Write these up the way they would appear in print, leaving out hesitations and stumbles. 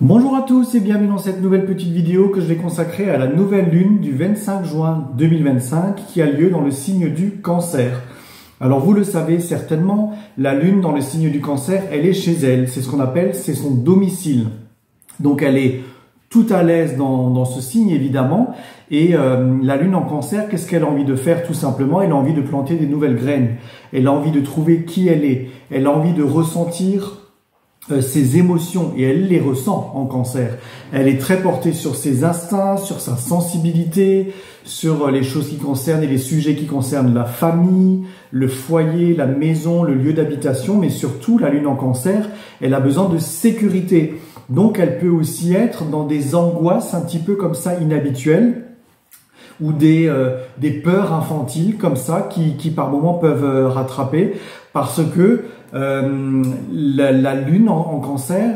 Bonjour à tous et bienvenue dans cette nouvelle petite vidéo que je vais consacrer à la nouvelle lune du 25 juin 2025 qui a lieu dans le signe du Cancer. Alors vous le savez certainement, la lune dans le signe du Cancer, elle est chez elle, c'est ce qu'on appelle, c'est son domicile. Donc elle est tout à l'aise dans ce signe évidemment et la lune en Cancer, qu'est-ce qu'elle a envie de faire tout simplement? Elle a envie de planter des nouvelles graines, elle a envie de trouver qui elle est, elle a envie de ressentir ses émotions et elle les ressent en Cancer. Elle est très portée sur ses instincts, sur sa sensibilité, sur les choses qui concernent et les sujets qui concernent la famille, le foyer, la maison, le lieu d'habitation, mais surtout la lune en Cancer, elle a besoin de sécurité. Donc elle peut aussi être dans des angoisses un petit peu comme ça inhabituelles ou des peurs infantiles comme ça qui par moments peuvent rattraper parce que la lune en Cancer,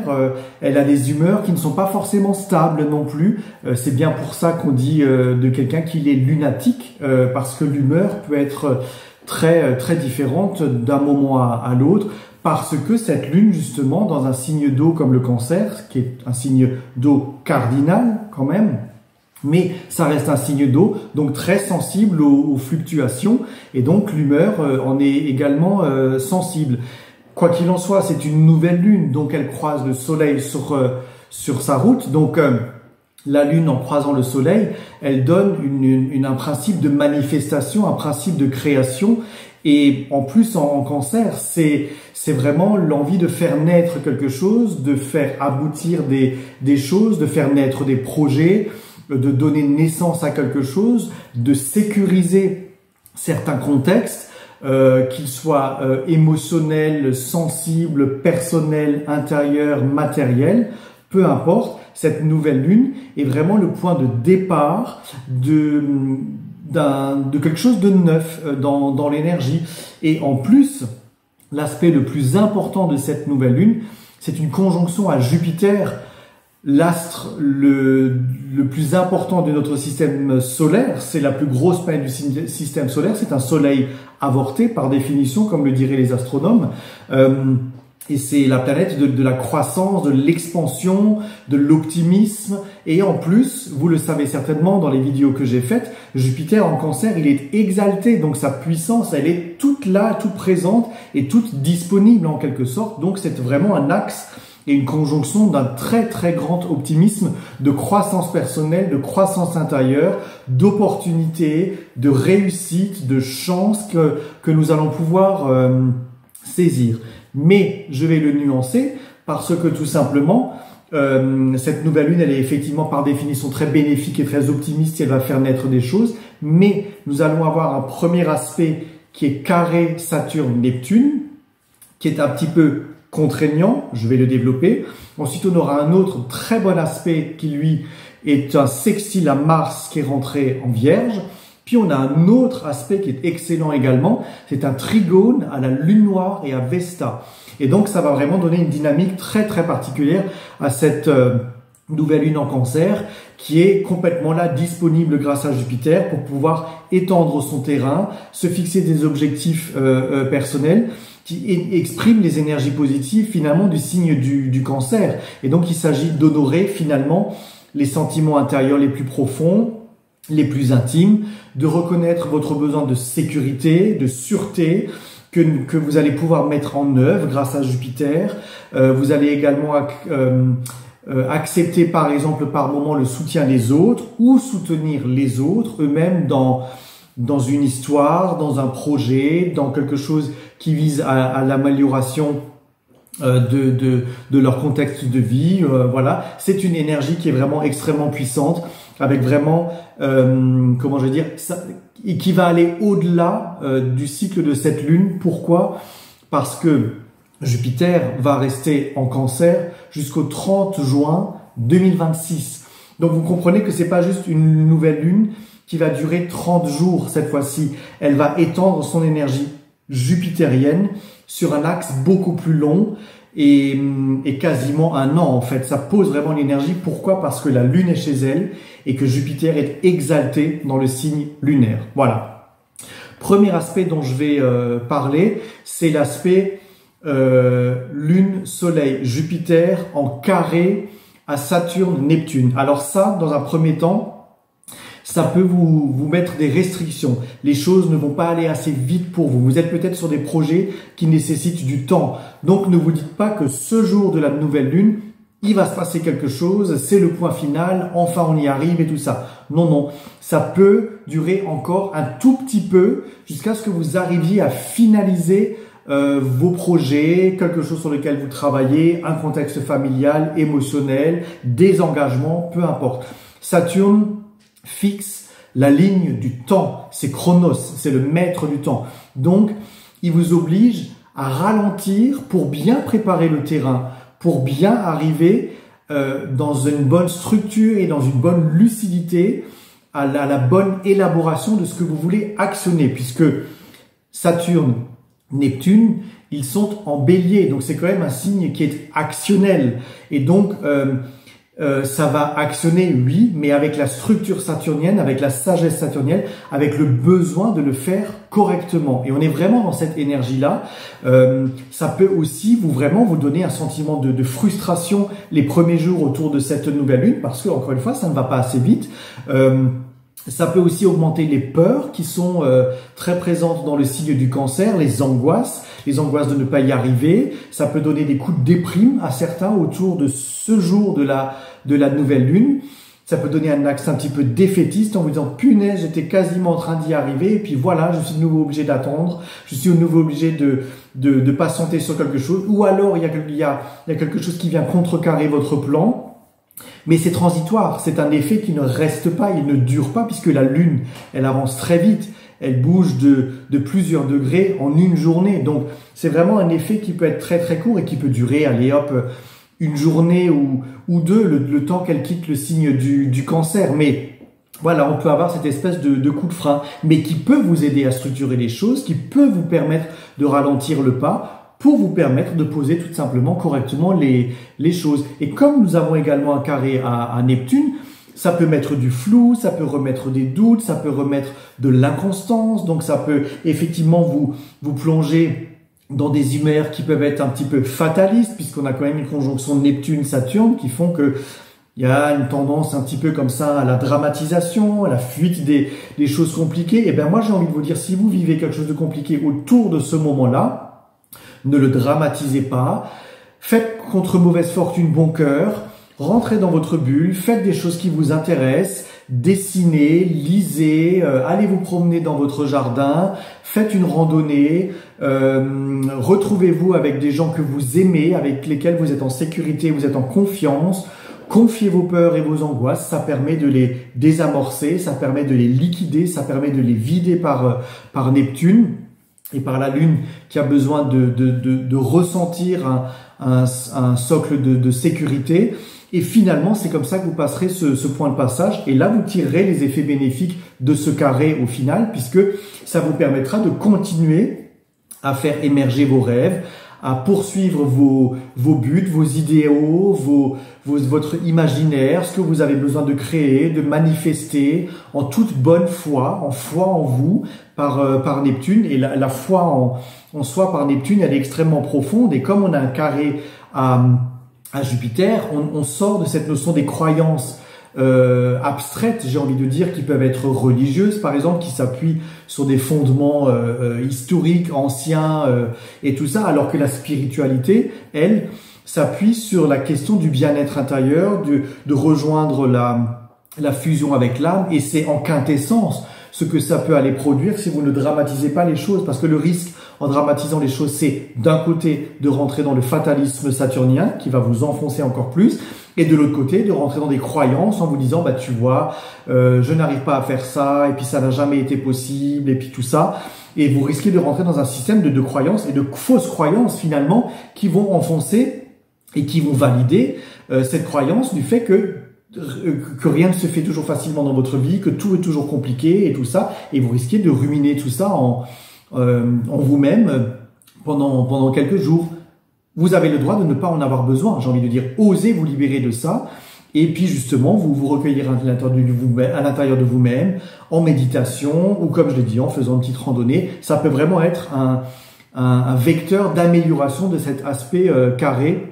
elle a des humeurs qui ne sont pas forcément stables non plus. C'est bien pour ça qu'on dit de quelqu'un qu'il est lunatique, parce que l'humeur peut être très différente d'un moment à l'autre, parce que cette lune justement dans un signe d'eau comme le Cancer, qui est un signe d'eau cardinal quand même, mais ça reste un signe d'eau, donc très sensible aux fluctuations, et donc l'humeur en est également sensible. Quoi qu'il en soit, c'est une nouvelle lune, donc elle croise le soleil sur sa route. Donc la lune, en croisant le soleil, elle donne un principe de manifestation, un principe de création. Et en plus, en Cancer, c'est vraiment l'envie de faire naître quelque chose, de faire aboutir des choses, de faire naître des projets, de donner naissance à quelque chose, de sécuriser certains contextes, qu'ils soient émotionnels, sensibles, personnels, intérieurs, matériels, peu importe, cette nouvelle lune est vraiment le point de départ de quelque chose de neuf dans l'énergie. Et en plus, l'aspect le plus important de cette nouvelle lune, c'est une conjonction à Jupiter, l'astre le plus important de notre système solaire. C'est la plus grosse planète du système solaire, c'est un soleil avorté par définition, comme le diraient les astronomes, et c'est la planète de la croissance, de l'expansion, de l'optimisme, et en plus, vous le savez certainement dans les vidéos que j'ai faites, Jupiter en Cancer, il est exalté, donc sa puissance, elle est toute là, toute présente et toute disponible en quelque sorte, donc c'est vraiment un axe et une conjonction d'un très grand optimisme, de croissance personnelle, de croissance intérieure, d'opportunités, de réussite, de chance que nous allons pouvoir saisir. Mais je vais le nuancer parce que tout simplement, cette nouvelle lune, elle est effectivement par définition très bénéfique et très optimiste, et elle va faire naître des choses, mais nous allons avoir un premier aspect qui est carré Saturne-Neptune, qui est un petit peu contraignant, je vais le développer. Ensuite, on aura un autre très bon aspect qui, lui, est un sextile à Mars qui est rentré en Vierge. Puis, on a un autre aspect qui est excellent également. C'est un trigone à la Lune Noire et à Vesta. Et donc, ça va vraiment donner une dynamique très particulière à cette nouvelle lune en Cancer qui est complètement là, disponible grâce à Jupiter pour pouvoir étendre son terrain, se fixer des objectifs personnels qui expriment les énergies positives finalement du signe du Cancer. Et donc il s'agit d'honorer finalement les sentiments intérieurs les plus profonds, les plus intimes, de reconnaître votre besoin de sécurité, de sûreté, que vous allez pouvoir mettre en œuvre grâce à Jupiter. Vous allez également accepter par exemple par moment le soutien des autres ou soutenir les autres eux-mêmes dans une histoire, dans un projet, dans quelque chose qui vise à l'amélioration de leur contexte de vie. Voilà, c'est une énergie qui est vraiment extrêmement puissante, avec vraiment, comment je vais dire, ça, et qui va aller au-delà du cycle de cette lune. Pourquoi? Parce que Jupiter va rester en Cancer jusqu'au 30 juin 2026. Donc vous comprenez que c'est pas juste une nouvelle lune qui va durer 30 jours cette fois-ci. Elle va étendre son énergie jupitérienne sur un axe beaucoup plus long et quasiment un an en fait. Ça pose vraiment l'énergie. Pourquoi? Parce que la lune est chez elle et que Jupiter est exalté dans le signe lunaire. Voilà. Premier aspect dont je vais parler, c'est l'aspect Lune, Soleil, Jupiter en carré à Saturne-Neptune. Alors ça, dans un premier temps, ça peut vous mettre des restrictions. Les choses ne vont pas aller assez vite pour vous. Vous êtes peut-être sur des projets qui nécessitent du temps. Donc ne vous dites pas que ce jour de la nouvelle lune, il va se passer quelque chose, c'est le point final, enfin on y arrive et tout ça. Non, non, ça peut durer encore un tout petit peu jusqu'à ce que vous arriviez à finaliser vos projets, quelque chose sur lequel vous travaillez, un contexte familial, émotionnel, des engagements, peu importe. Saturne fixe la ligne du temps, c'est Chronos, c'est le maître du temps. Donc, il vous oblige à ralentir pour bien préparer le terrain, pour bien arriver dans une bonne structure et dans une bonne lucidité à la bonne élaboration de ce que vous voulez actionner, puisque Saturne, Neptune, ils sont en bélier, donc c'est quand même un signe qui est actionnel, et donc ça va actionner, oui, mais avec la structure saturnienne, avec la sagesse saturnienne, avec le besoin de le faire correctement. Et on est vraiment dans cette énergie-là. Ça peut aussi vraiment vous donner un sentiment de frustration les premiers jours autour de cette nouvelle lune, parce que, encore une fois, ça ne va pas assez vite. Ça peut aussi augmenter les peurs qui sont très présentes dans le signe du Cancer, les angoisses de ne pas y arriver. Ça peut donner des coups de déprime à certains autour de ce jour de la nouvelle lune. Ça peut donner un axe un petit peu défaitiste en vous disant « Punaise, j'étais quasiment en train d'y arriver et puis voilà, je suis de nouveau obligé d'attendre, je suis de nouveau obligé de patienter sur quelque chose. » Ou alors, il y a quelque chose qui vient contrecarrer votre plan. Mais c'est transitoire, c'est un effet qui ne reste pas, il ne dure pas puisque la lune, elle avance très vite. Elle bouge de plusieurs degrés en une journée. Donc, c'est vraiment un effet qui peut être très très court et qui peut durer, allez hop, une journée ou deux, le temps qu'elle quitte le signe du Cancer. Mais voilà, on peut avoir cette espèce de coup de frein, mais qui peut vous aider à structurer les choses, qui peut vous permettre de ralentir le pas pour vous permettre de poser tout simplement correctement les choses. Et comme nous avons également un carré à Neptune, ça peut mettre du flou, ça peut remettre des doutes, ça peut remettre de l'inconstance, donc ça peut effectivement vous plonger dans des humeurs qui peuvent être un petit peu fatalistes, puisqu'on a quand même une conjonction de Neptune-Saturne qui font que il y a une tendance un petit peu comme ça à la dramatisation, à la fuite des choses compliquées. Et bien moi j'ai envie de vous dire, si vous vivez quelque chose de compliqué autour de ce moment-là, ne le dramatisez pas, faites contre mauvaise fortune bon cœur, rentrez dans votre bulle, faites des choses qui vous intéressent, dessinez, lisez, allez vous promener dans votre jardin, faites une randonnée, retrouvez-vous avec des gens que vous aimez, avec lesquels vous êtes en sécurité, vous êtes en confiance, confiez vos peurs et vos angoisses, ça permet de les désamorcer, ça permet de les liquider, ça permet de les vider par Neptune et par la Lune qui a besoin de ressentir un socle de sécurité. Et finalement, c'est comme ça que vous passerez ce point de passage. Et là, vous tirerez les effets bénéfiques de ce carré au final, puisque ça vous permettra de continuer à faire émerger vos rêves, à poursuivre vos buts, vos idéaux, votre imaginaire, ce que vous avez besoin de créer, de manifester en toute bonne foi, en foi en vous par Neptune. Et la foi en soi par Neptune, elle est extrêmement profonde. Et comme on a un carré à Jupiter, on sort de cette notion des croyances abstraites, j'ai envie de dire, qui peuvent être religieuses, par exemple, qui s'appuient sur des fondements historiques, anciens et tout ça, alors que la spiritualité, elle, s'appuie sur la question du bien-être intérieur, de rejoindre la fusion avec l'âme, et c'est en quintessence ce que ça peut aller produire si vous ne dramatisez pas les choses, parce que le risque en dramatisant les choses, c'est d'un côté de rentrer dans le fatalisme saturnien qui va vous enfoncer encore plus, et de l'autre côté de rentrer dans des croyances en vous disant bah tu vois je n'arrive pas à faire ça et puis ça n'a jamais été possible et puis tout ça, et vous risquez de rentrer dans un système de croyances et de fausses croyances finalement qui vont enfoncer et qui vont valider cette croyance du fait que rien ne se fait toujours facilement dans votre vie, que tout est toujours compliqué et tout ça, et vous risquez de ruminer tout ça en vous-même pendant quelques jours. Vous avez le droit de ne pas en avoir besoin, j'ai envie de dire, osez vous libérer de ça, et puis justement vous recueillir à l'intérieur de vous-même, en méditation, ou comme je l'ai dit, en faisant une petite randonnée. Ça peut vraiment être un vecteur d'amélioration de cet aspect carré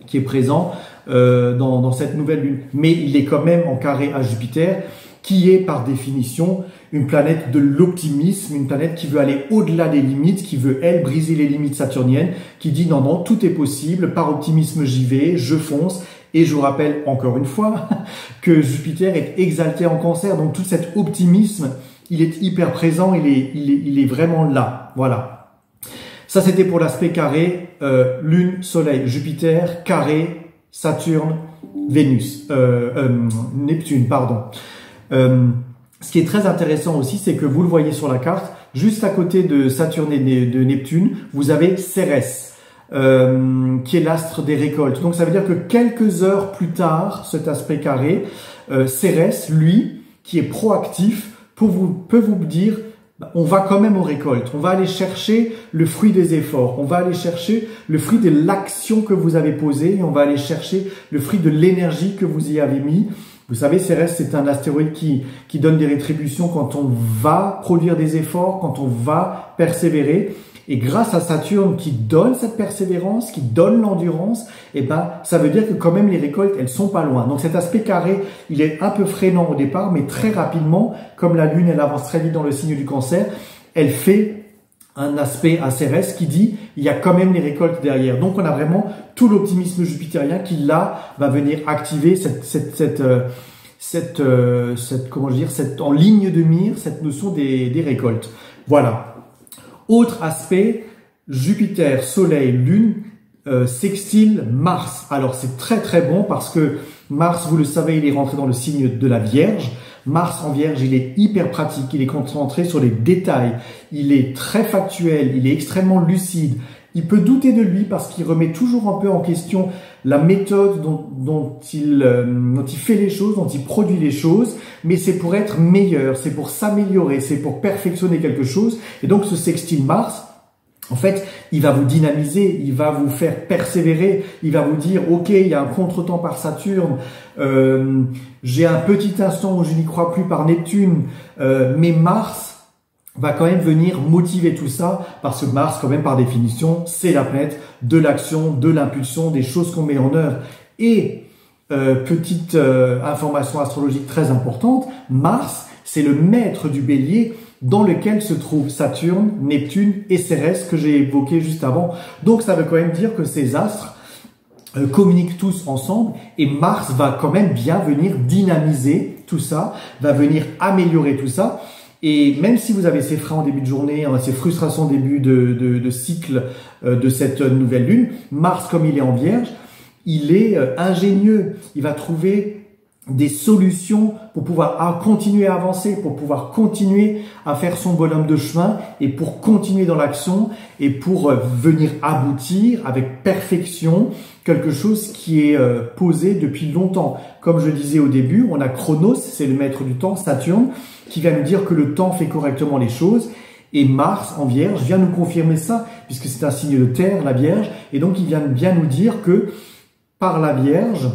qui est présent dans cette nouvelle lune. Mais il est quand même en carré à Jupiter, qui est par définition une planète de l'optimisme, une planète qui veut aller au-delà des limites, qui veut, elle, briser les limites saturniennes, qui dit non, non, tout est possible, par optimisme j'y vais, je fonce. Et je vous rappelle encore une fois que Jupiter est exalté en Cancer, donc tout cet optimisme, il est hyper présent, il est vraiment là, voilà. Ça c'était pour l'aspect carré, Lune, Soleil, Jupiter, carré, Saturne, Vénus, Neptune, pardon. Ce qui est très intéressant aussi, c'est que vous le voyez sur la carte, juste à côté de Saturne et de Neptune, vous avez Cérès, qui est l'astre des récoltes. Donc ça veut dire que quelques heures plus tard, cet aspect carré, Cérès, lui, qui est proactif, peut vous dire, on va quand même aux récoltes, on va aller chercher le fruit des efforts, on va aller chercher le fruit de l'action que vous avez posée, et on va aller chercher le fruit de l'énergie que vous y avez mis. Vous savez, Cérès, c'est un astéroïde qui donne des rétributions quand on va produire des efforts, quand on va persévérer. Et grâce à Saturne qui donne cette persévérance, qui donne l'endurance, eh ben, ça veut dire que quand même les récoltes, elles sont pas loin. Donc cet aspect carré, il est un peu freinant au départ, mais très rapidement, comme la Lune, elle avance très vite dans le signe du Cancer, elle fait un aspect à Cérès qui dit il y a quand même les récoltes derrière. Donc on a vraiment tout l'optimisme jupitérien qui là va venir activer cette en ligne de mire, cette notion des récoltes. Voilà. Autre aspect, Jupiter, Soleil, Lune, sextile Mars. Alors c'est très très bon parce que Mars, vous le savez, il est rentré dans le signe de la Vierge. Mars en Vierge, il est hyper pratique, il est concentré sur les détails, il est très factuel, il est extrêmement lucide. Il peut douter de lui parce qu'il remet toujours un peu en question la méthode dont il fait les choses, dont il produit les choses, mais c'est pour être meilleur, c'est pour s'améliorer, c'est pour perfectionner quelque chose. Et donc ce sextile Mars, en fait, il va vous dynamiser, il va vous faire persévérer, il va vous dire « Ok, il y a un contretemps par Saturne, j'ai un petit instant où je n'y crois plus par Neptune, mais Mars va quand même venir motiver tout ça, parce que Mars, quand même, par définition, c'est la planète de l'action, de l'impulsion, des choses qu'on met en œuvre. Et, petite information astrologique très importante, Mars, c'est le maître du bélier, dans lequel se trouvent Saturne, Neptune et Cérès que j'ai évoqué juste avant. Donc ça veut quand même dire que ces astres communiquent tous ensemble et Mars va quand même bien venir dynamiser tout ça, va venir améliorer tout ça. Et même si vous avez ces freins en début de journée, ces frustrations au début de cycle de cette nouvelle lune, Mars comme il est en Vierge, il est ingénieux, il va trouver des solutions pour pouvoir continuer à avancer, pour pouvoir continuer à faire son bonhomme de chemin et pour continuer dans l'action et pour venir aboutir avec perfection quelque chose qui est posé depuis longtemps. Comme je disais au début, on a Chronos, c'est le maître du temps, Saturne, qui va nous dire que le temps fait correctement les choses. Et Mars en Vierge vient nous confirmer ça, puisque c'est un signe de terre, la Vierge, et donc il vient bien nous dire que par la Vierge,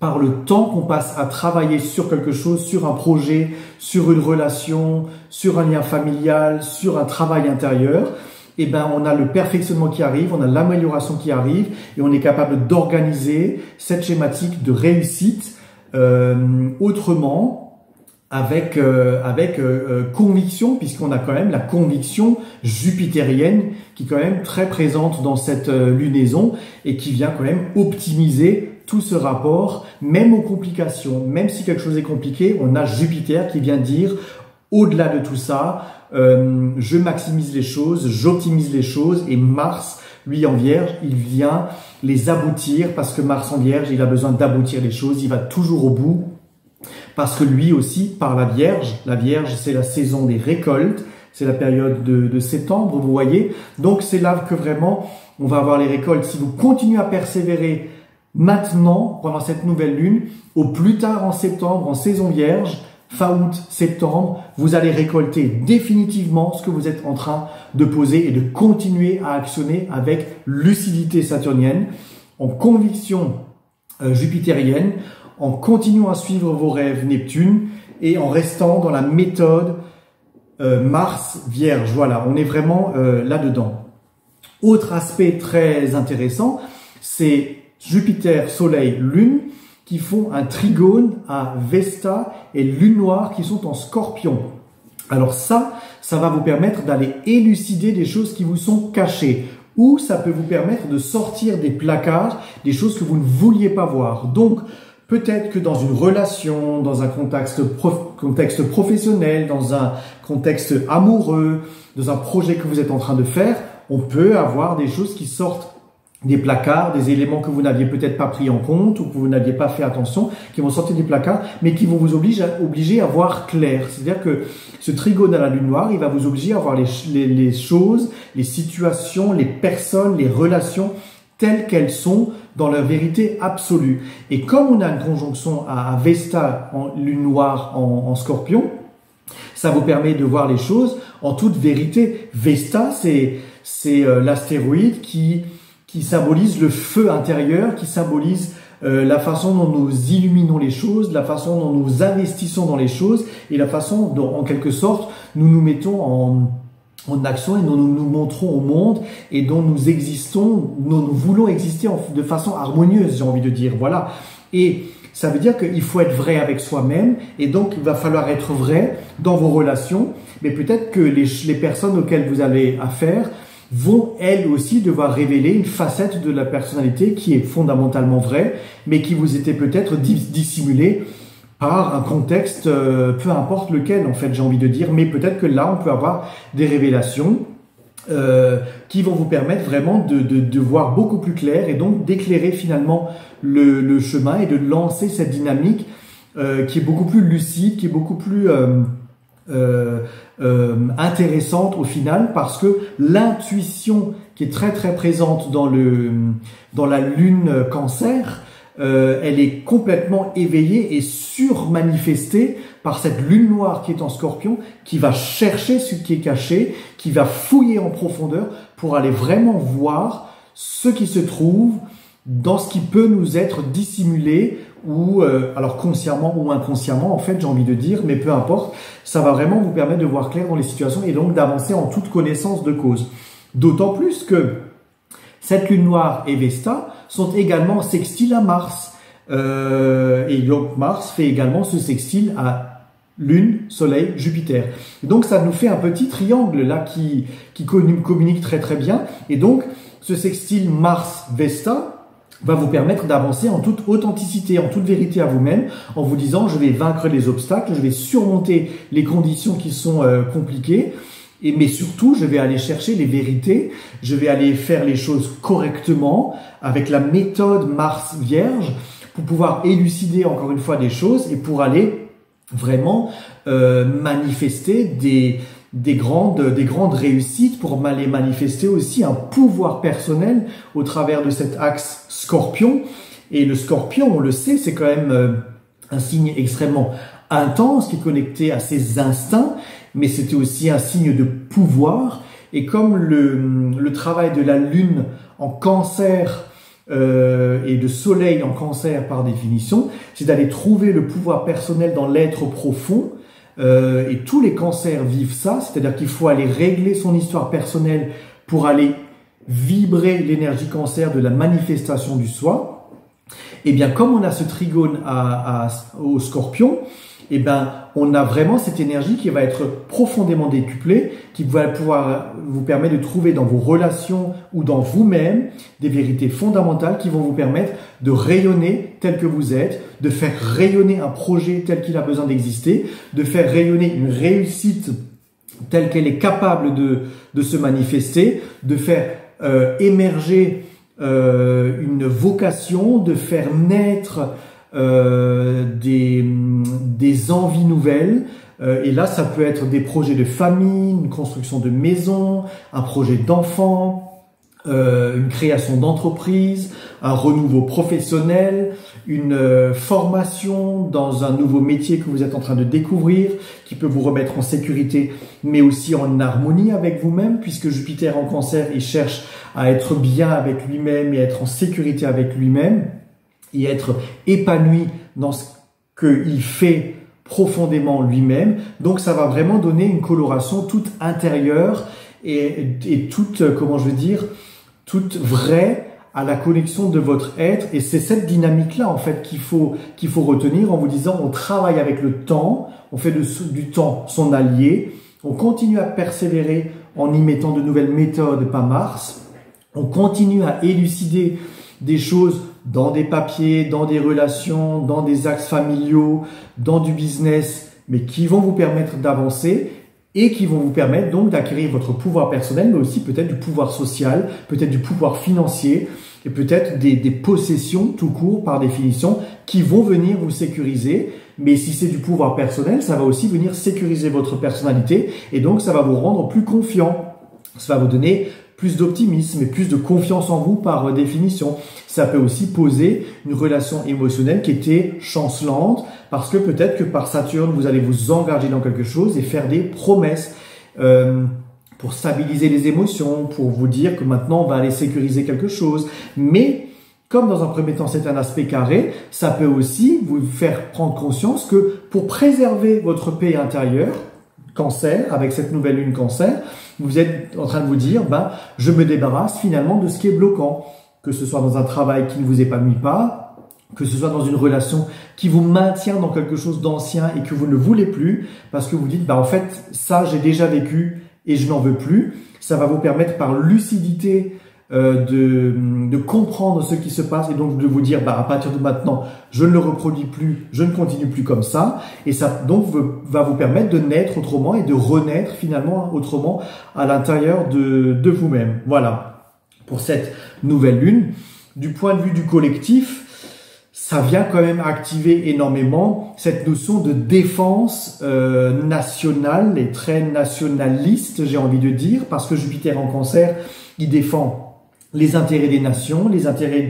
par le temps qu'on passe à travailler sur quelque chose, sur un projet, sur une relation, sur un lien familial, sur un travail intérieur, eh ben, on a le perfectionnement qui arrive, on a l'amélioration qui arrive et on est capable d'organiser cette schématique de réussite autrement, avec conviction, puisqu'on a quand même la conviction jupitérienne qui est quand même très présente dans cette lunaison et qui vient quand même optimiser tout ce rapport, même aux complications, même si quelque chose est compliqué, on a Jupiter qui vient dire au-delà de tout ça, je maximise les choses, j'optimise les choses et Mars, lui en Vierge, il vient les aboutir parce que Mars en Vierge, il a besoin d'aboutir les choses, il va toujours au bout parce que lui aussi, par la Vierge c'est la saison des récoltes, c'est la période de septembre, vous voyez, donc c'est là que vraiment on va avoir les récoltes. Si vous continuez à persévérer maintenant, pendant cette nouvelle lune, au plus tard en septembre, en saison Vierge, fin août, septembre, vous allez récolter définitivement ce que vous êtes en train de poser et de continuer à actionner avec lucidité saturnienne, en conviction jupitérienne, en continuant à suivre vos rêves Neptune et en restant dans la méthode Mars Vierge. Voilà, on est vraiment là-dedans. Autre aspect très intéressant, c'est Jupiter, Soleil, Lune, qui font un trigone à Vesta et Lune Noire qui sont en Scorpion. Alors ça va vous permettre d'aller élucider des choses qui vous sont cachées. Ou ça peut vous permettre de sortir des placards, des choses que vous ne vouliez pas voir. Donc, peut-être que dans une relation, dans un contexte professionnel, dans un contexte amoureux, dans un projet que vous êtes en train de faire, on peut avoir des choses qui sortent des placards, des éléments que vous n'aviez peut-être pas pris en compte ou que vous n'aviez pas fait attention, qui vont sortir des placards, mais qui vont vous obliger à voir clair. C'est-à-dire que ce trigone à la Lune Noire, il va vous obliger à voir les choses, les situations, les personnes, les relations telles qu'elles sont dans leur vérité absolue. Et comme on a une conjonction à Vesta en Lune Noire en Scorpion, ça vous permet de voir les choses en toute vérité. Vesta, c'est l'astéroïde qui symbolise le feu intérieur, qui symbolise la façon dont nous illuminons les choses, la façon dont nous investissons dans les choses et la façon dont, en quelque sorte, nous nous mettons en action et dont nous nous montrons au monde et dont nous existons, nous voulons exister de façon harmonieuse, j'ai envie de dire. Voilà. Et ça veut dire qu'il faut être vrai avec soi-même et donc il va falloir être vrai dans vos relations, mais peut-être que les personnes auxquelles vous avez affaire vont elles aussi devoir révéler une facette de la personnalité qui est fondamentalement vraie, mais qui vous était peut-être dissimulée par un contexte, peu importe lequel en fait, j'ai envie de dire, mais peut-être que là on peut avoir des révélations qui vont vous permettre vraiment de voir beaucoup plus clair et donc d'éclairer finalement le chemin et de lancer cette dynamique qui est beaucoup plus lucide, qui est beaucoup plus intéressante au final, parce que l'intuition qui est très très présente dans la Lune Cancer, elle est complètement éveillée et surmanifestée par cette Lune Noire qui est en Scorpion, qui va chercher ce qui est caché, qui va fouiller en profondeur pour aller vraiment voir ce qui se trouve dans ce qui peut nous être dissimulé ou alors consciemment ou inconsciemment en fait, j'ai envie de dire, mais peu importe, ça va vraiment vous permettre de voir clair dans les situations et donc d'avancer en toute connaissance de cause. D'autant plus que cette Lune Noire et Vesta sont également sextiles à Mars. Et donc Mars fait également ce sextile à Lune, Soleil, Jupiter. Et donc ça nous fait un petit triangle là qui communique très très bien. Et donc ce sextile Mars-Vesta va vous permettre d'avancer en toute authenticité, en toute vérité à vous-même, en vous disant je vais vaincre les obstacles, je vais surmonter les conditions qui sont compliquées, mais surtout je vais aller chercher les vérités, je vais aller faire les choses correctement avec la méthode Mars Vierge pour pouvoir élucider encore une fois des choses et pour aller vraiment manifester des grandes réussites, pour aller manifester aussi un pouvoir personnel au travers de cet axe Scorpion. Et le Scorpion, on le sait, c'est quand même un signe extrêmement intense qui est connecté à ses instincts, mais c'était aussi un signe de pouvoir. Et comme le travail de la Lune en Cancer et de Soleil en Cancer par définition, c'est d'aller trouver le pouvoir personnel dans l'être profond. Et tous les cancers vivent ça, c'est-à-dire qu'il faut aller régler son histoire personnelle pour aller vibrer l'énergie cancer de la manifestation du soi. Et bien comme on a ce trigone au Scorpion, et ben on a vraiment cette énergie qui va être profondément décuplée, qui va pouvoir vous permettre de trouver dans vos relations ou dans vous-même des vérités fondamentales qui vont vous permettre de rayonner tel que vous êtes, de faire rayonner un projet tel qu'il a besoin d'exister, de faire rayonner une réussite telle qu'elle est capable de se manifester, de faire émerger une vocation, de faire naître des envies nouvelles. Et là, ça peut être des projets de famille, une construction de maison, un projet d'enfant, une création d'entreprise, un renouveau professionnel, une formation dans un nouveau métier que vous êtes en train de découvrir, qui peut vous remettre en sécurité, mais aussi en harmonie avec vous-même, puisque Jupiter en Cancer, il cherche à être bien avec lui-même et à être en sécurité avec lui-même et être épanoui dans ce qu'il fait profondément lui-même. Donc ça va vraiment donner une coloration toute intérieure et toute, comment je veux dire, toute vraie à la connexion de votre être. Et c'est cette dynamique-là, en fait, qu'il faut retenir en vous disant, on travaille avec le temps, on fait du temps son allié, on continue à persévérer en y mettant de nouvelles méthodes, pas Mars. On continue à élucider des choses dans des papiers, dans des relations, dans des axes familiaux, dans du business, mais qui vont vous permettre d'avancer et qui vont vous permettre donc d'acquérir votre pouvoir personnel, mais aussi peut-être du pouvoir social, peut-être du pouvoir financier et peut-être des possessions tout court par définition qui vont venir vous sécuriser. Mais si c'est du pouvoir personnel, ça va aussi venir sécuriser votre personnalité et donc ça va vous rendre plus confiant. Ça va vous donner plus d'optimisme et plus de confiance en vous par définition. Ça peut aussi poser une relation émotionnelle qui était chancelante parce que peut-être que par Saturne, vous allez vous engager dans quelque chose et faire des promesses pour stabiliser les émotions, pour vous dire que maintenant on va aller sécuriser quelque chose. Mais comme dans un premier temps c'est un aspect carré, ça peut aussi vous faire prendre conscience que pour préserver votre paix intérieure, Cancer, avec cette nouvelle lune Cancer, vous êtes en train de vous dire, je me débarrasse finalement de ce qui est bloquant, que ce soit dans un travail qui ne vous épanouit pas, que ce soit dans une relation qui vous maintient dans quelque chose d'ancien et que vous ne voulez plus, parce que vous dites, en fait, ça j'ai déjà vécu et je n'en veux plus. Ça va vous permettre par lucidité de comprendre ce qui se passe et donc de vous dire, à partir de maintenant, je ne le reproduis plus, je ne continue plus comme ça. Et ça donc va vous permettre de naître autrement et de renaître finalement autrement à l'intérieur de vous-même. Voilà, pour cette nouvelle lune. Du point de vue du collectif, ça vient quand même activer énormément cette notion de défense nationale et très nationaliste, j'ai envie de dire, parce que Jupiter en Cancer, il défend les intérêts des nations, les intérêts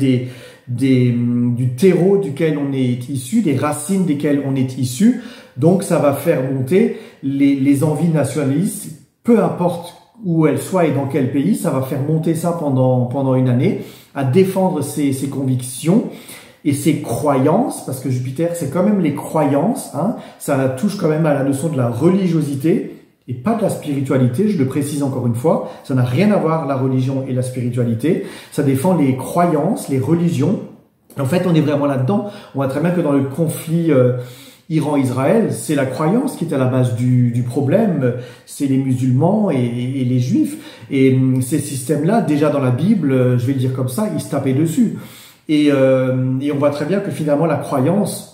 du terreau duquel on est issu, des racines desquelles on est issu. Donc ça va faire monter les envies nationalistes, peu importe où elles soient et dans quel pays, ça va faire monter ça pendant une année, à défendre ses convictions et ses croyances, parce que Jupiter, c'est quand même les croyances, ça touche quand même à la notion de la religiosité, et pas de la spiritualité, je le précise encore une fois, ça n'a rien à voir la religion et la spiritualité, ça défend les croyances, les religions. En fait, on est vraiment là-dedans. On voit très bien que dans le conflit Iran-Israël, c'est la croyance qui est à la base du problème, c'est les musulmans et les juifs. Et ces systèmes-là, déjà dans la Bible, je vais le dire comme ça, ils se tapaient dessus. Et on voit très bien que finalement la croyance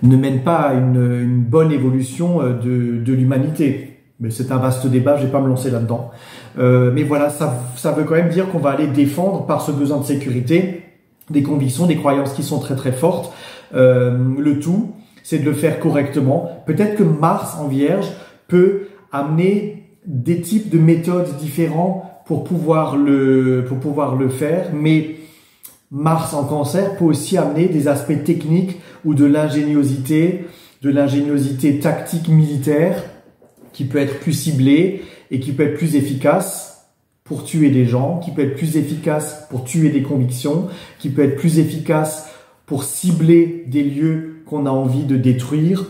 ne mène pas à une bonne évolution de l'humanité. Mais c'est un vaste débat, je ne vais pas me lancer là-dedans. Mais voilà, ça veut quand même dire qu'on va aller défendre par ce besoin de sécurité des convictions, des croyances qui sont très très fortes. Le tout, c'est de le faire correctement. Peut-être que Mars en Vierge peut amener des types de méthodes différents pour pouvoir le faire, mais Mars en Cancer peut aussi amener des aspects techniques ou de l'ingéniosité tactique militaire qui peut être plus ciblée et qui peut être plus efficace pour tuer des gens, qui peut être plus efficace pour tuer des convictions, qui peut être plus efficace pour cibler des lieux qu'on a envie de détruire.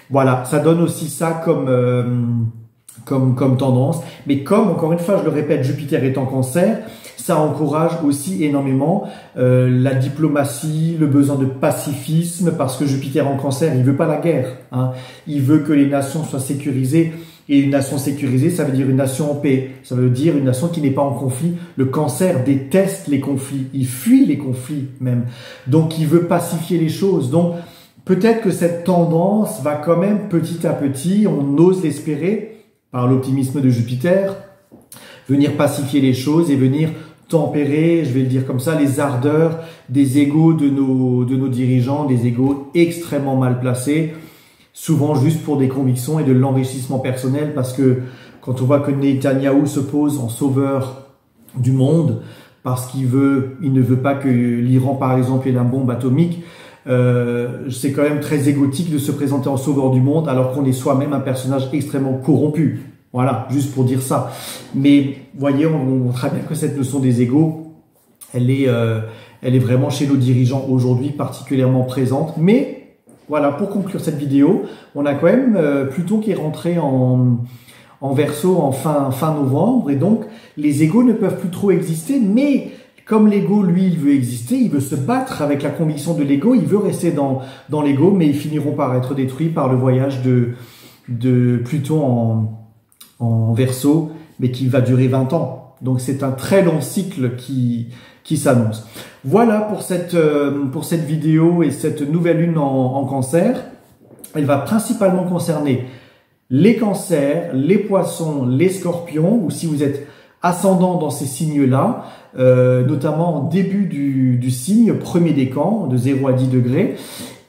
Voilà, ça donne aussi ça comme tendance. Mais comme, encore une fois, je le répète, Jupiter est en Cancer, ça encourage aussi énormément la diplomatie, le besoin de pacifisme, parce que Jupiter en Cancer, il veut pas la guerre. Il veut que les nations soient sécurisées. Et une nation sécurisée, ça veut dire une nation en paix. Ça veut dire une nation qui n'est pas en conflit. Le Cancer déteste les conflits. Il fuit les conflits même. Donc, il veut pacifier les choses. Donc, peut-être que cette tendance va quand même petit à petit, on ose l'espérer, par l'optimisme de Jupiter, venir pacifier les choses et venir tempérer, je vais le dire comme ça, les ardeurs des égos de nos dirigeants, des égos extrêmement mal placés, souvent juste pour des convictions et de l'enrichissement personnel, parce que quand on voit que Netanyahou se pose en sauveur du monde, parce qu'il ne veut pas que l'Iran, par exemple, ait une bombe atomique, c'est quand même très égotique de se présenter en sauveur du monde alors qu'on est soi-même un personnage extrêmement corrompu. Voilà, juste pour dire ça. Mais voyez, on voit très bien que cette notion des égos, elle est vraiment chez nos dirigeants aujourd'hui particulièrement présente. Mais voilà, pour conclure cette vidéo, on a quand même Pluton qui est rentré en Verseau en fin novembre, et donc les égos ne peuvent plus trop exister, mais Comme l'ego, lui, il veut exister, il veut se battre avec la conviction de l'ego, il veut rester dans l'ego, mais ils finiront par être détruits par le voyage de Pluton en Verseau, mais qui va durer 20 ans. Donc c'est un très long cycle qui s'annonce. Voilà pour cette vidéo et cette nouvelle lune en Cancer. Elle va principalement concerner les cancers, les poissons, les scorpions, ou si vous êtes ascendant dans ces signes-là, notamment en début du signe, premier décan, de 0 à 10 degrés.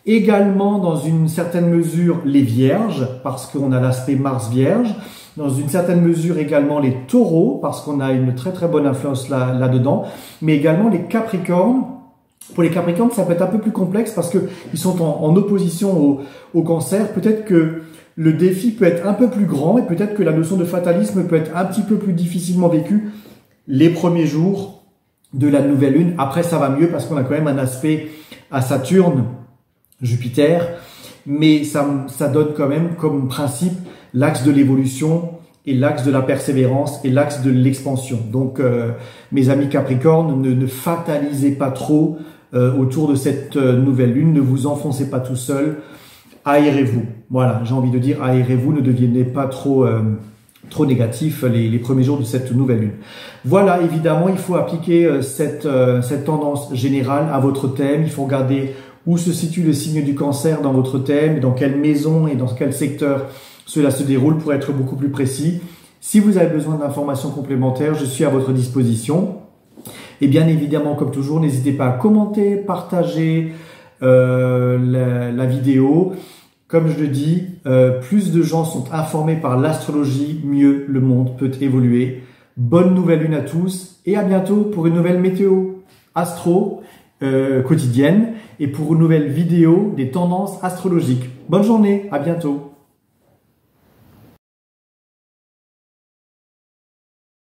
Également, dans une certaine mesure, les vierges, parce qu'on a l'aspect Mars-Vierge. Dans une certaine mesure également les taureaux, parce qu'on a une très très bonne influence là-dedans. Mais également les capricornes. Pour les capricornes, ça peut être un peu plus complexe parce qu'ils sont en opposition au cancer. Peut-être que le défi peut être un peu plus grand et peut-être que la notion de fatalisme peut être un petit peu plus difficilement vécue les premiers jours de la nouvelle lune. Après, ça va mieux parce qu'on a quand même un aspect à Saturne, Jupiter, mais ça donne quand même comme principe l'axe de l'évolution et l'axe de la persévérance et l'axe de l'expansion. Donc, mes amis Capricorne, ne fatalisez pas trop autour de cette nouvelle lune, ne vous enfoncez pas tout seul, aérez-vous. Voilà, j'ai envie de dire aérez-vous, ne devenez pas trop négatif les premiers jours de cette nouvelle lune. Voilà, évidemment, il faut appliquer cette tendance générale à votre thème. Il faut regarder où se situe le signe du cancer dans votre thème, dans quelle maison et dans quel secteur cela se déroule pour être beaucoup plus précis. Si vous avez besoin d'informations complémentaires, je suis à votre disposition. Et bien évidemment, comme toujours, n'hésitez pas à commenter, partager la vidéo. Comme je le dis, plus de gens sont informés par l'astrologie, mieux le monde peut évoluer. Bonne nouvelle lune à tous et à bientôt pour une nouvelle météo astro quotidienne et pour une nouvelle vidéo des tendances astrologiques. Bonne journée, à bientôt.